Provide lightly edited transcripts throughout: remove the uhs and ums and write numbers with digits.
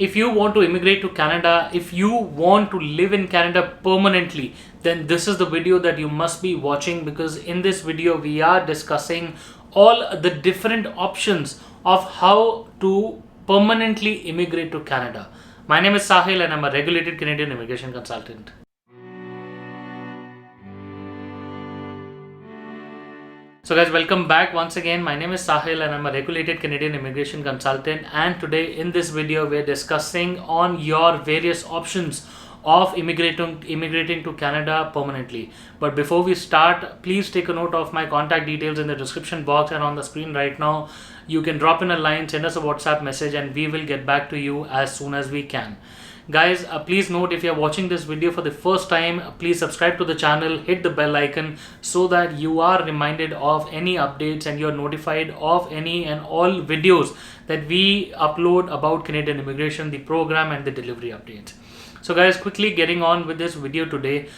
if you want to immigrate to Canada, if you want to live in Canada permanently, then this is the video that you must be watching, because in this video we are discussing all the different options of how to permanently immigrate to Canada. My name is Sahil and I'm a regulated Canadian immigration consultant. So guys, welcome back once again. My name is Sahil and I'm a regulated Canadian immigration consultant, and today in this video we're discussing on your various options of immigrating to Canada permanently. But before we start, please take a note of my contact details in the description box and on the screen right now. You can drop in a line, send us a WhatsApp message, and we will get back to you as soon as we can. Guys, please note, if you are watching this video for the first time, please subscribe to the channel, hit the bell icon so that you are reminded of any updates and you're notified of any and all videos that we upload about Canadian immigration, the program and the delivery updates. So guys, quickly getting on with this video today,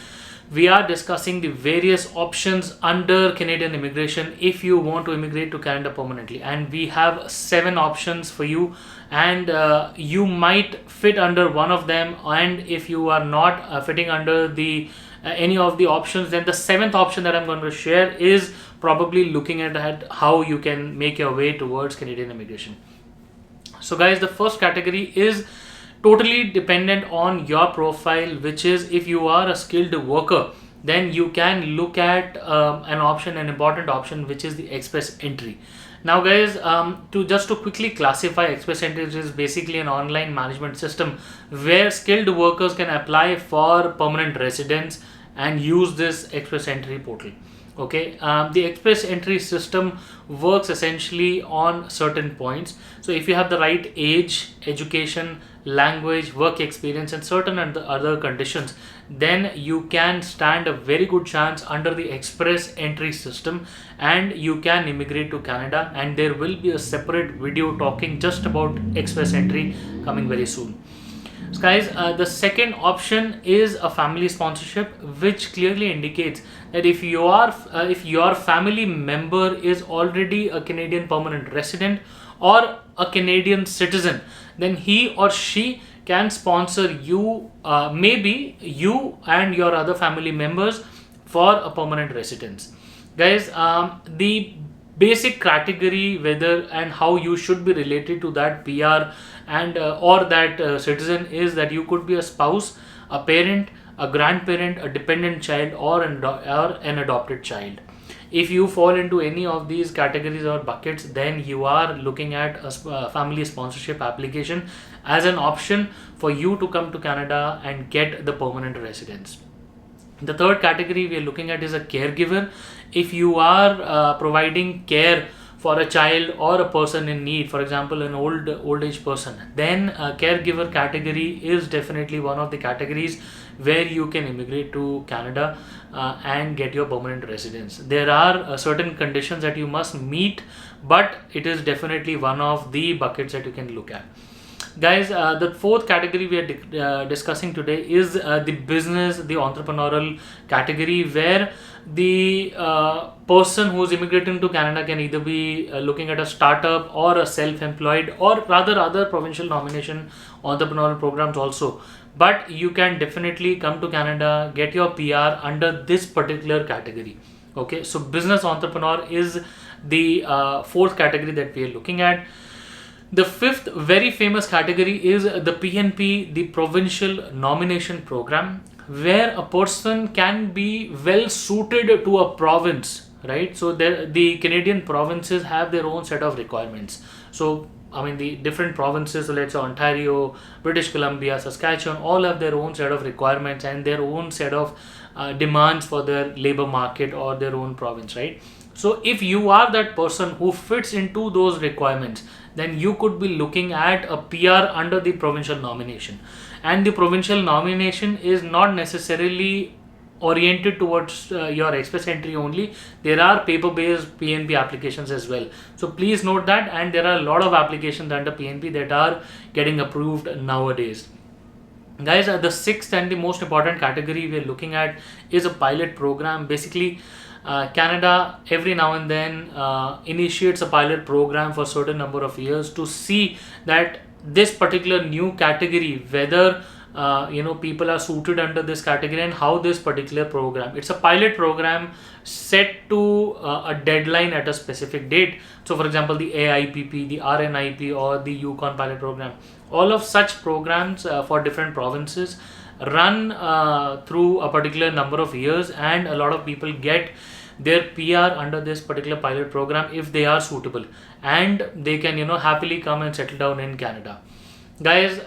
we are discussing the various options under Canadian immigration if you want to immigrate to Canada permanently, and we have 7 options for you, and you might fit under one of them, and if you are not fitting under the any of the options, then the 7th option that I'm going to share is probably looking at how you can make your way towards Canadian immigration. So guys, the first category is totally dependent on your profile, which is if you are a skilled worker, then you can look at an important option, which is the express entry. Now guys, to quickly classify, express entry is basically an online management system where skilled workers can apply for permanent residence and use this express entry portal. Okay, the express entry system works essentially on certain points. So if you have the right age, education, language, work experience and certain other conditions, then you can stand a very good chance under the express entry system and you can immigrate to Canada, and there will be a separate video talking just about express entry coming very soon. So guys, the second option is a family sponsorship, which clearly indicates that if your family member is already a Canadian permanent resident or a Canadian citizen, then he or she can sponsor you, maybe you and your other family members, for a permanent residence. Guys, the basic category whether and how you should be related to that PR and or that citizen is that you could be a spouse, a parent, a grandparent, a dependent child or an adopted child. If you fall into any of these categories or buckets, then you are looking at a family sponsorship application as an option for you to come to Canada and get the permanent residence. The third category we are looking at is a caregiver. If you are providing care for a child or a person in need, for example an old age person, then a caregiver category is definitely one of the categories where you can immigrate to Canada and get your permanent residence. There are certain conditions that you must meet, but it is definitely one of the buckets that you can look at. Guys, the fourth category we are discussing today is the business, the entrepreneurial category, where the person who is immigrating to Canada can either be looking at a startup or a self-employed, or rather other provincial nomination entrepreneurial programs also. But you can definitely come to Canada, get your PR under this particular category. Okay, so business entrepreneur is the fourth category that we are looking at. The fifth very famous category is the PNP, the Provincial Nomination Program, where a person can be well suited to a province, right? So the Canadian provinces have their own set of requirements. So I mean, the different provinces, let's say Ontario, British Columbia, Saskatchewan, all have their own set of requirements and their own set of demands for their labor market or their own province, right? So if you are that person who fits into those requirements, then you could be looking at a PR under the provincial nomination. And the provincial nomination is not necessarily oriented towards your express entry only. There are paper-based PNP applications as well. So please note that, and there are a lot of applications under PNP that are getting approved nowadays. Guys, the sixth and the most important category we are looking at is a pilot program. Basically, Canada every now and then initiates a pilot program for a certain number of years to see that this particular new category, whether people are suited under this category, and how this particular program, it's a pilot program set to a deadline at a specific date. So for example, the AIPP, the RNIP, or the Yukon pilot program, all of such programs for different provinces run through a particular number of years, and a lot of people get their PR under this particular pilot program if they are suitable, and they can happily come and settle down in Canada. Guys,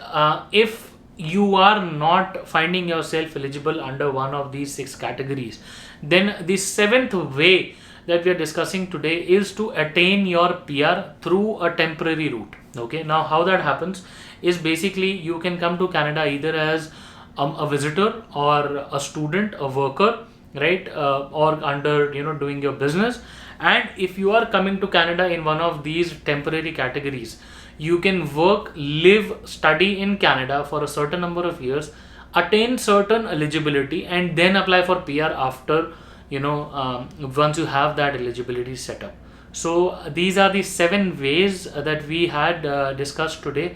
if you are not finding yourself eligible under one of these 6 categories, then the seventh way that we are discussing today is to attain your PR through a temporary route. Okay, now how that happens is basically you can come to Canada either as a visitor or a student, a worker, right, or under doing your business. And if you are coming to Canada in one of these temporary categories, you can work, live, study in Canada for a certain number of years, attain certain eligibility, and then apply for PR after once you have that eligibility set up. So these are the 7 ways that we had discussed today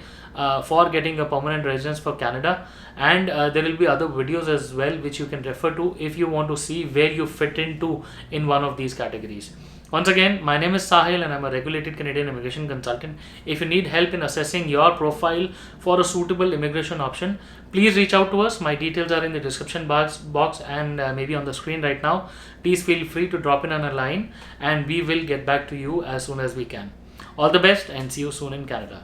for getting a permanent residence for Canada, and there will be other videos as well which you can refer to if you want to see where you fit into in one of these categories. Once again, my name is Sahil and I'm a regulated Canadian immigration consultant. If you need help in assessing your profile for a suitable immigration option, please reach out to us. My details are in the description box and maybe on the screen right now. Please feel free to drop in on a line and we will get back to you as soon as we can. All the best and see you soon in Canada.